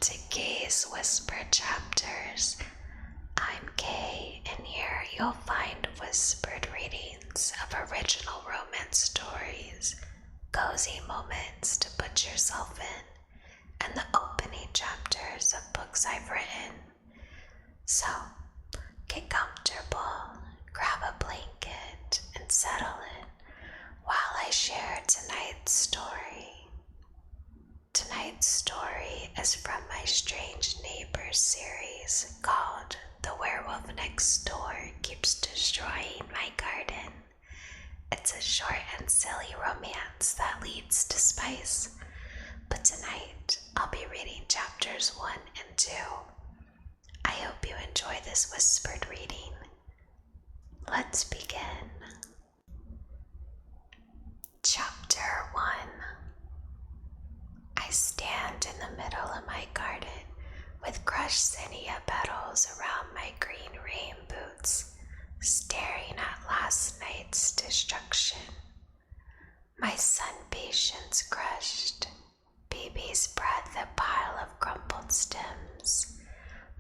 to Kay's Whisper Chapters. I'm Kay, and here you'll find whispered readings of original romance stories, cozy moments to put yourself in, and the opening chapters of books I've written. So, get comfortable, grab a blanket, and settle in while I share tonight's story. Tonight's story is from my Strange Neighbors series called The Werewolf Next Door Keeps Destroying My Garden. It's a short and silly romance that leads to spice, but tonight I'll be reading chapters 1 and 2. I hope you enjoy this whispered reading. Let's begin. Chapter 1. I stand in the middle of my garden with crushed zinnia petals around my green rain boots, staring at last night's destruction. My sun patience crushed, baby's breath a pile of crumpled stems,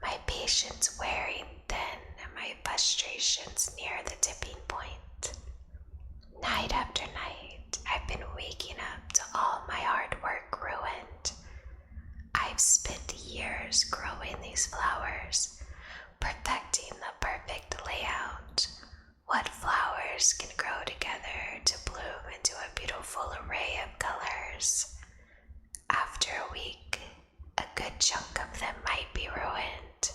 my patience wearing thin and my frustrations near the tipping point. Night after night, I've been waking up to all my hard work ruined. I've spent years growing these flowers, perfecting the perfect layout. What flowers can grow together to bloom into a beautiful array of colors. After a week, a good chunk of them might be ruined.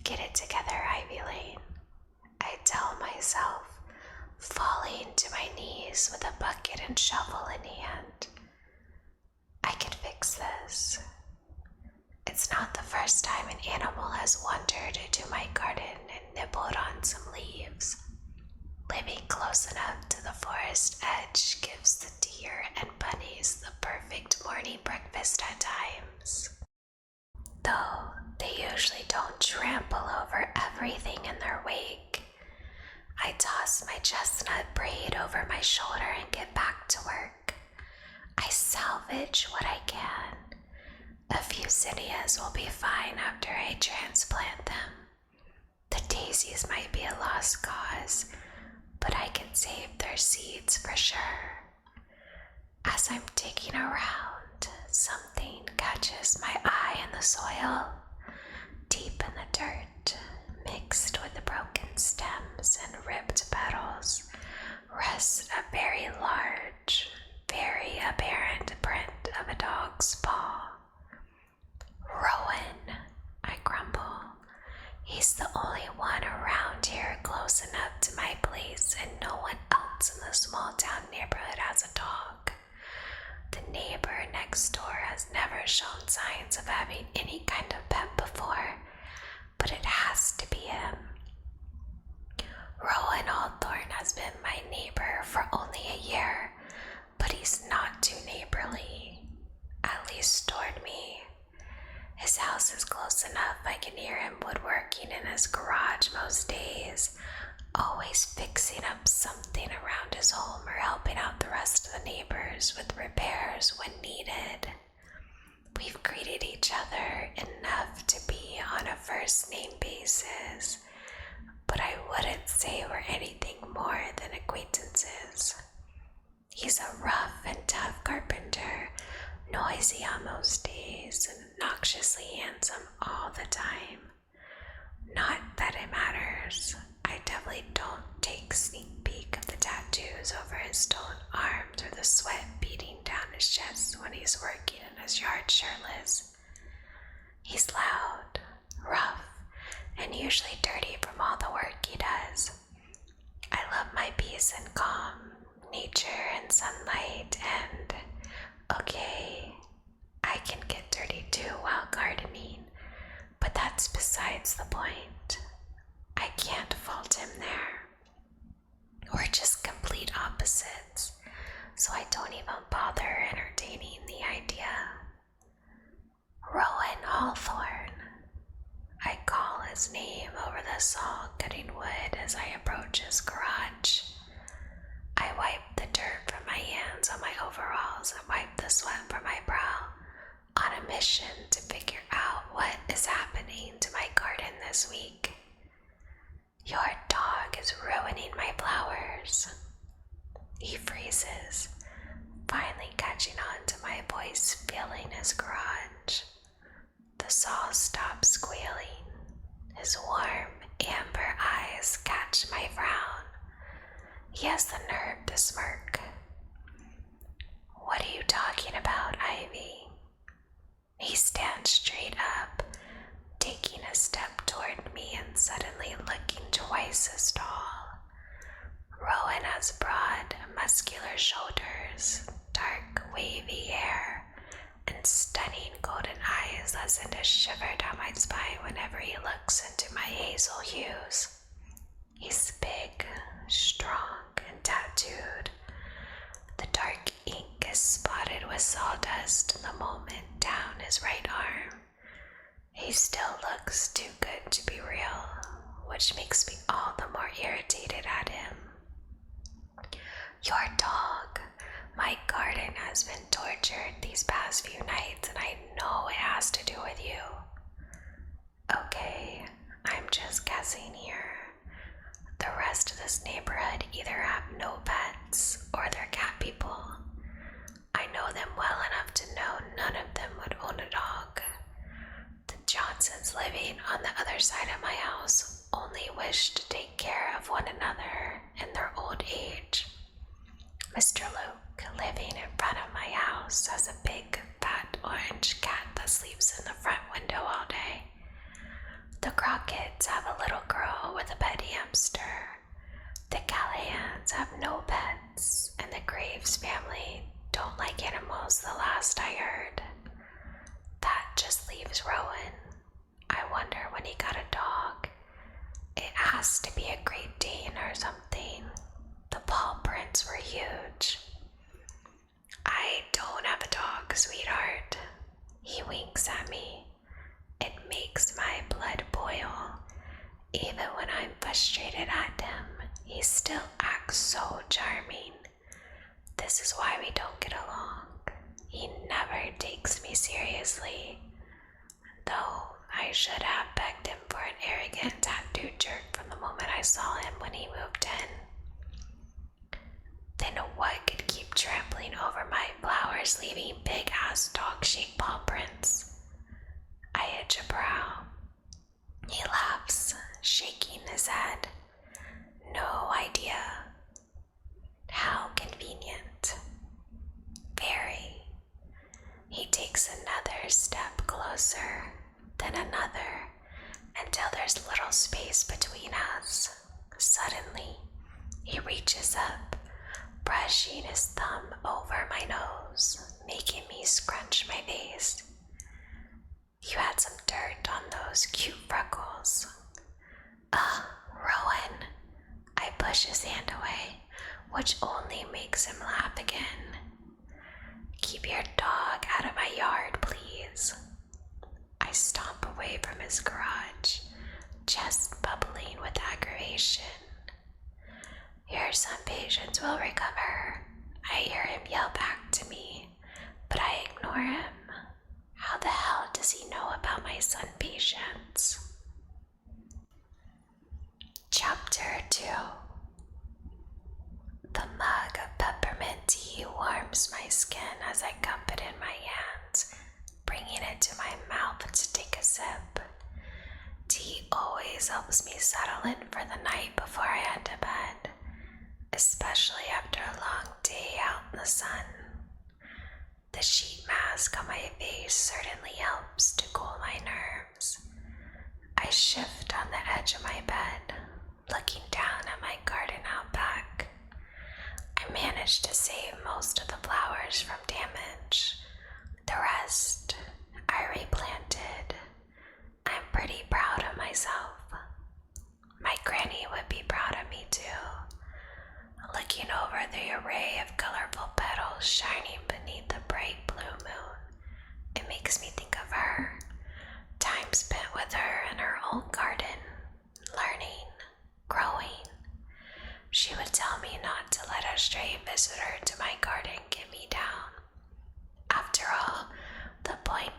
Get it together, Ivy Lane, I tell myself, falling to my knees with a bucket and shovel in hand. I can fix this. It's not the first time an animal has wandered into my garden and nibbled on some leaves. Living close enough to the forest edge gives the deer and bunnies the perfect morning breakfast at times. Though they usually don't trample over everything in their wake. I toss my chestnut braid over my shoulder and get back to work. I salvage what I can. A few zinnias will be fine after I transplant them. The daisies might be a lost cause, but I can save their seeds for sure. As I'm digging around, something catches my eye in the soil. Deep in the dirt, mixed with the broken stems and ripped petals, rests a very large, very apparent print of a dog's paw. Rowan, I grumble. He's the only one around here close enough to my place, and no one else in the small town neighborhood has a dog. The neighbor next door has never shown signs of having any kind of pet before, but it has to be him. Rowan Hawthorne has been my neighbor for only a year, but he's not too neighborly, at least toward me. His house is close enough I can hear him woodworking in his garage most days, always fixing up something around his home or helping out the rest of the neighbors with repairs when needed. We've greeted each other enough to be on a first name basis, but I wouldn't say we're anything more than acquaintances. He's a rough and tough carpenter, noisy on most days and obnoxiously handsome all the time. Not that it matters. I definitely don't take a sneak peek of the tattoos over his stone arms or the sweat beating down his chest when he's working in his yard shirtless. He's loud, rough, and usually dirty from all the work he does. I love my peace and calm, nature and sunlight, and okay, I can get dirty too while gardening, but that's besides the point. I can't fault him there. We're just complete opposites, so I don't even bother entertaining the idea. Rowan Hawthorne. I call his name over the saw cutting wood as I approach his garage. I wipe the dirt from my hands on my overalls and wipe the sweat from my brow. on a mission to figure out what is happening to my garden this week. Your dog is ruining my flowers. He freezes, finally catching on to my voice, feeling his garage. The saw stops squealing. His warm, amber eyes catch my frown. He has the nerve to smirk. What are you talking about, Ivy? He stands straight up, taking a step toward me and suddenly looking twice as tall. Rowan has broad, muscular shoulders, dark, wavy hair, and stunning golden eyes that send a shiver down my spine whenever he looks into my hazel hues. He's big, strong, and tattooed. The dark ink is spotted with sawdust the moment down his right arm. He still looks too good to be real, which makes me all the more irritated at him. Your dog. My garden has been tortured these past few nights, and I know it has to do with you. Okay, I'm just guessing here. The rest of this neighborhood either have no pets or they're cat people. I know them well enough to know none of them would own a dog. The Johnsons living on the other side of my house only wish to take care of one another in their old age. Mr. Luke, living in front of my house, has a big, fat orange cat that sleeps in the front window all day. The Crockett's have a little girl with a pet hamster. The Callahans have no pets, and the Graves family don't like animals the last I heard. That just leaves Rowan. I wonder when he got a dog. It has to be a Great Dane or something. The paw prints were huge. I don't have a dog, sweetheart. He winks at me. It makes my blood boil. Even when I'm frustrated at him, he still acts so charming. This is why we don't get along. He never takes me seriously. Though I should have begged him for an arrogant tattoo jerk from the moment I saw him when he moved in. Then what could keep trampling over my flowers, leaving big-ass dog-shaped paw prints? I hitch a brow. He laughs, shaking his head. No idea. How convenient. Very. He takes another step closer, then another, until there's little space between us. Suddenly, he reaches up, brushing his thumb over my nose, making me scrunch my face. You had some dirt on those cute freckles. Rowan. I push his hand away, which only makes him laugh again. Keep your dog out of my yard, please. I stomp away from his garage, chest bubbling with aggravation. Your son Patience will recover. I hear him yell back to me, but I ignore him. How the hell does he know about my son Patience? Chapter 2. The mug of peppermint tea warms my skin as I cup it in my hands, bringing it to my mouth to take a sip. Tea always helps me settle in for the night before I head to bed, especially after a long day out in the sun. The sheet mask on my face certainly helps to cool my nerves. I shift on the edge of my bed, looking down at my garden out back. I managed to save most of the flowers from damage. The rest I replanted. I'm pretty proud of myself. My granny would be proud of me too. Looking over the array of colorful petals shining beneath the bright blue moon, it makes me think of her. Time spent with her in her own garden, learning, growing. She would tell me not to let a stray visitor to my garden get me down. After all, the point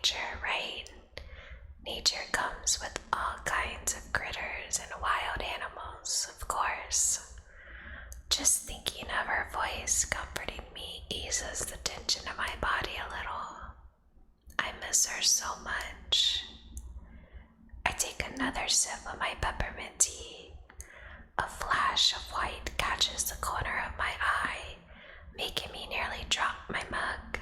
nature, right? Nature comes with all kinds of critters and wild animals, of course. Just thinking of her voice comforting me eases the tension in my body a little. I miss her so much. I take another sip of my peppermint tea. A flash of white catches the corner of my eye, making me nearly drop my mug.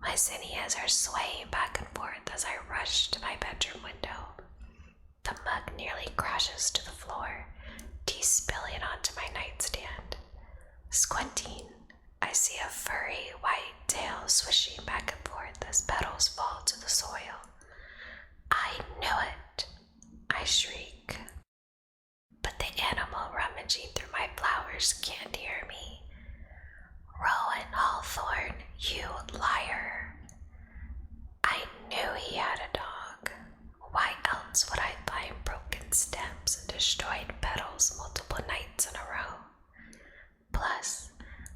My zinnias are swaying back and forth as I rush to my bedroom window. The mug nearly crashes to the floor, tea spilling onto my nightstand. Squinting, I see a furry white tail swishing back and forth as petals fall to the soil. I knew it, I shriek. But the animal rummaging through my flowers can't hear me. Rowan Hawthorne, you liar. I knew he had a dog. Why else would I find broken stems and destroyed petals multiple nights in a row? Plus,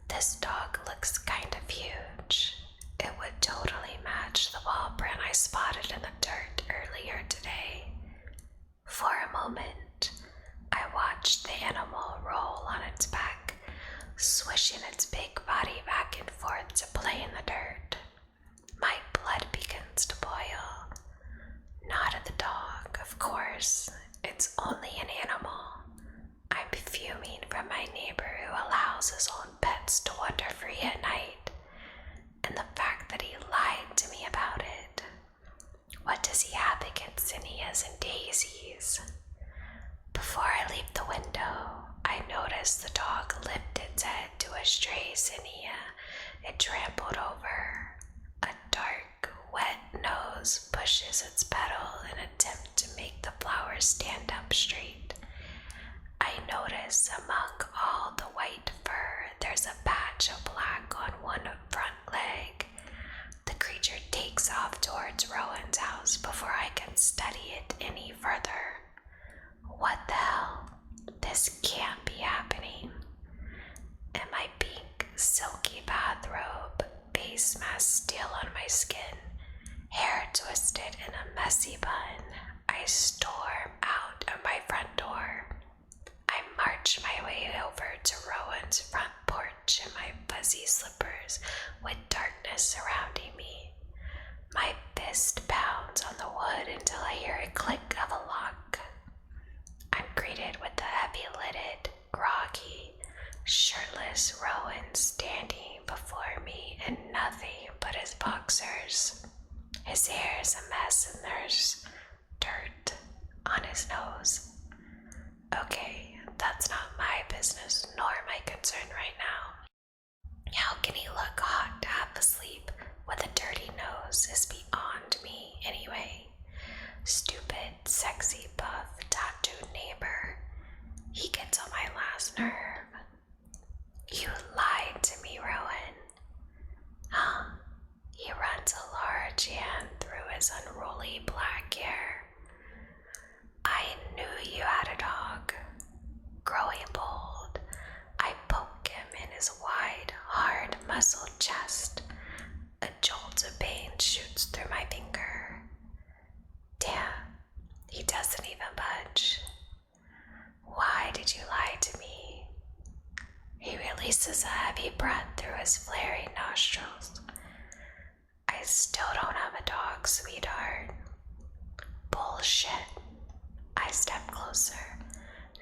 this dog looks kind of huge. It would totally match the ball print I spotted in the dirt earlier today. For a moment, I watched the animal roll on its back, swishing its big body back and forth to play in the dirt. My blood begins to boil. Not at the dog, of course. It's only an animal. I'm fuming from my neighbor who allows his own pets to wander free at night, and the fact that he lied to me about it. What does he have against zinnias and daisies? Before I leave the window, I notice the dog lift its head to a stray zinnia it trampled over. A dark, wet nose pushes its petal in an attempt to make the flower stand up straight. I notice among all the white fur, there's a patch of black on one front leg. The creature takes off towards Rowan's house before I can study it any further. What the hell? This can't be happening. And my pink, silky bathrobe, face mask still on my skin, hair twisted in a messy bun, I storm out of my front door. I march my way over to Rowan's front porch in my fuzzy slippers with darkness surrounding me. My fist pounds on the wood until I hear a click of a lock. I'm greeted with the heavy-lidded, groggy, shirtless Rowan standing before me in nothing but his boxers. His hair's a mess and there's dirt on his nose. Okay, that's not my business nor my concern right now. How can he look hot half asleep with a dirty nose is beyond me anyway. Stupid, sexy, buff, tattooed neighbor. He gets on my last nerve. You lied to me, Rowan. Huh? He runs a large hand through his unruly black hair. I knew you had a dog. Growing bold, I poke him in his wide, hard, muscled chest. A jolt of pain shoots through my finger. Damn, he doesn't even budge. Why did you lie to me? He releases a heavy breath through his flaring nostrils. I still don't have a dog, sweetheart. Bullshit. I step closer,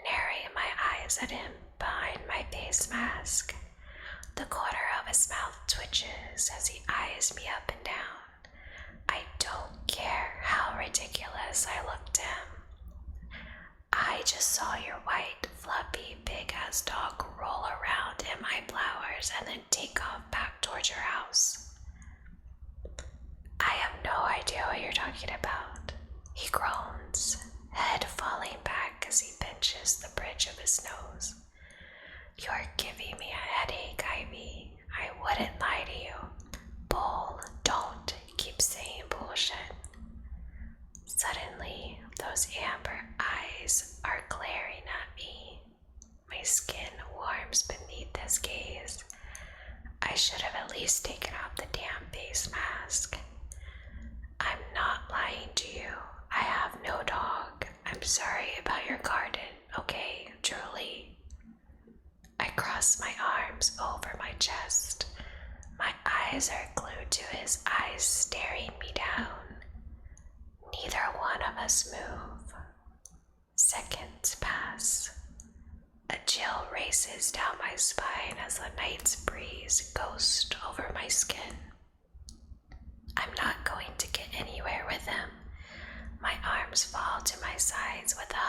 narrowing my eyes at him behind my face mask. The corner of his mouth twitches as he eyes me up and down. I don't care how ridiculous I look to him. I just saw your white, fluffy, big-ass dog roll around in my flowers and then take off back towards your house. I have no idea what you're talking about. He groans, head falling back as he pinches the bridge of his nose. You're giving me a headache, Ivy. I wouldn't lie to you. Bull, don't keep saying bullshit. Suddenly, those amber eyes are glaring at me. My skin warms beneath his gaze. I should have at least taken off the damn face mask. I'm not lying to you. I have no dog. I'm sorry about your garden, okay, Julie? I cross my arms over my chest. My eyes are glued to his eyes staring me down. Neither one of us move. Seconds pass. A chill races down my spine as the night's breeze ghosts over my skin. I'm not going to get anywhere with him. My arms fall to my sides with a